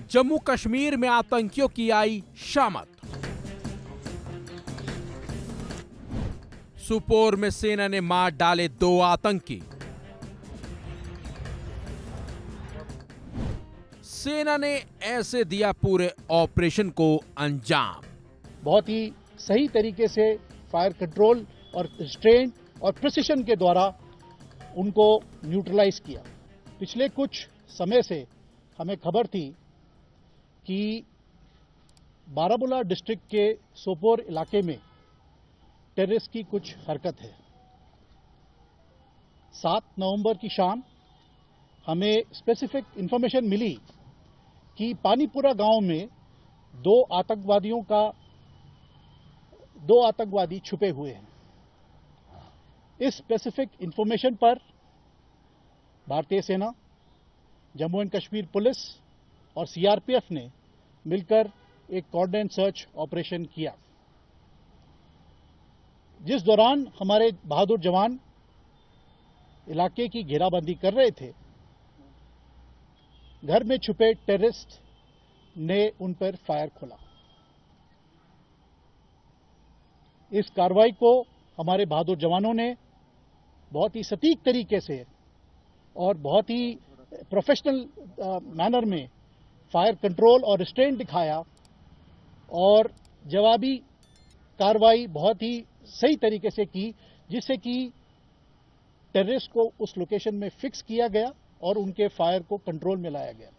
जम्मू कश्मीर में आतंकियों की आई शामत। सुपोर में सेना ने मार डाले 2 आतंकी। सेना ने ऐसे दिया पूरे ऑपरेशन को अंजाम। बहुत ही सही तरीके से फायर कंट्रोल और रिस्ट्रेंट और प्रिसिशन के द्वारा उनको न्यूट्रलाइज किया। पिछले कुछ समय से हमें खबर थी कि बारामूला डिस्ट्रिक्ट के सोपोर इलाके में टेररिस्ट की कुछ हरकत है। 7 नवंबर की शाम हमें स्पेसिफिक इंफॉर्मेशन मिली कि पानीपुरा गांव में 2 आतंकवादी छुपे हुए हैं। इस स्पेसिफिक इंफॉर्मेशन पर भारतीय सेना, जम्मू एंड कश्मीर पुलिस और सीआरपीएफ ने मिलकर एक कोऑर्डिनेट सर्च ऑपरेशन किया, जिस दौरान हमारे बहादुर जवान इलाके की घेराबंदी कर रहे थे। घर में छुपे टेररिस्ट ने उन पर फायर खोला। इस कार्रवाई को हमारे बहादुर जवानों ने बहुत ही सटीक तरीके से और बहुत ही प्रोफेशनल मैनर में फायर कंट्रोल और रिस्ट्रेंट दिखाया और जवाबी कार्रवाई बहुत ही सही तरीके से की, जिससे कि टेररिस्ट को उस लोकेशन में फिक्स किया गया और उनके फायर को कंट्रोल में लाया गया।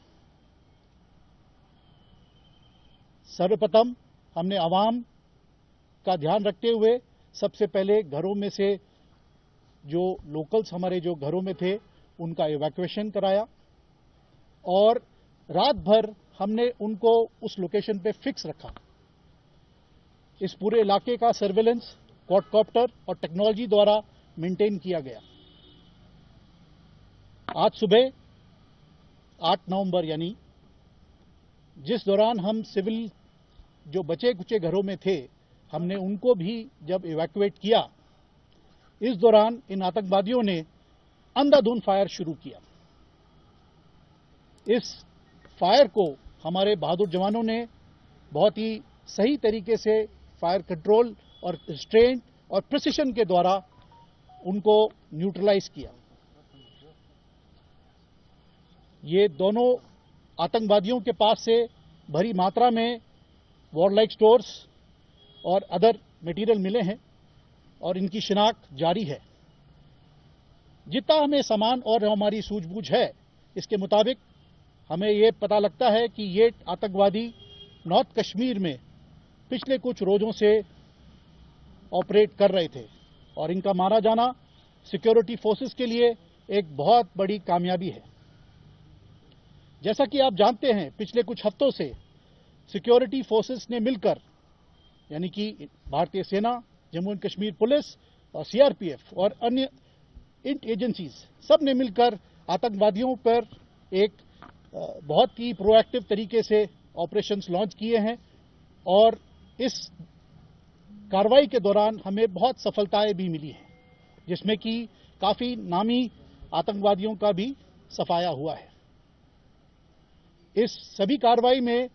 सर्वप्रथम हमने आवाम का ध्यान रखते हुए सबसे पहले घरों में से जो लोकल्स हमारे जो घरों में थे उनका इवैक्यूएशन कराया और रात भर हमने उनको उस लोकेशन पे फिक्स रखा। इस पूरे इलाके का सर्वेलेंस क्वाडकॉप्टर और टेक्नोलॉजी द्वारा मेंटेन किया गया। आज सुबह 8 नवंबर यानी जिस दौरान हम सिविल जो बचे कुचे घरों में थे, हमने उनको भी जब इवैक्यूएट किया, इस दौरान इन आतंकवादियों ने अंधाधुंध फायर शुरू किया। इस फायर को हमारे बहादुर जवानों ने बहुत ही सही तरीके से फायर कंट्रोल और रिस्ट्रेंट और प्रिसिशन के द्वारा उनको न्यूट्रलाइज किया। ये दोनों आतंकवादियों के पास से भारी मात्रा में वॉरलाइक स्टोर्स और अदर मटेरियल मिले हैं और इनकी शिनाख्त जारी है। जितना हमें सामान और हमारी सूझबूझ है, इसके मुताबिक हमें ये पता लगता है कि ये आतंकवादी नॉर्थ कश्मीर में पिछले कुछ रोजों से ऑपरेट कर रहे थे और इनका मारा जाना सिक्योरिटी फोर्सेस के लिए एक बहुत बड़ी कामयाबी है। जैसा कि आप जानते हैं, पिछले कुछ हफ्तों से सिक्योरिटी फोर्सेस ने मिलकर, यानी कि भारतीय सेना, जम्मू एंड कश्मीर पुलिस और सीआरपीएफ और अन्य एजेंसीज सब ने मिलकर आतंकवादियों पर एक बहुत ही प्रोएक्टिव तरीके से ऑपरेशंस लॉन्च किए हैं और इस कार्रवाई के दौरान हमें बहुत सफलताएं भी मिली हैं, जिसमें कि काफी नामी आतंकवादियों का भी सफाया हुआ है। इस सभी कार्रवाई में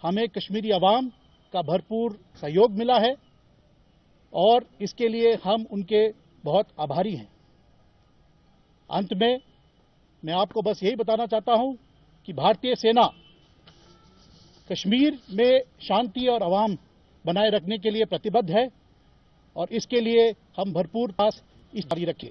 हमें कश्मीरी आवाम का भरपूर सहयोग मिला है और इसके लिए हम उनके बहुत आभारी हैं। अंत में मैं आपको बस यही बताना चाहता हूं कि भारतीय सेना कश्मीर में शांति और आवाम बनाए रखने के लिए प्रतिबद्ध है और इसके लिए हम भरपूर प्रयास जारी रखें।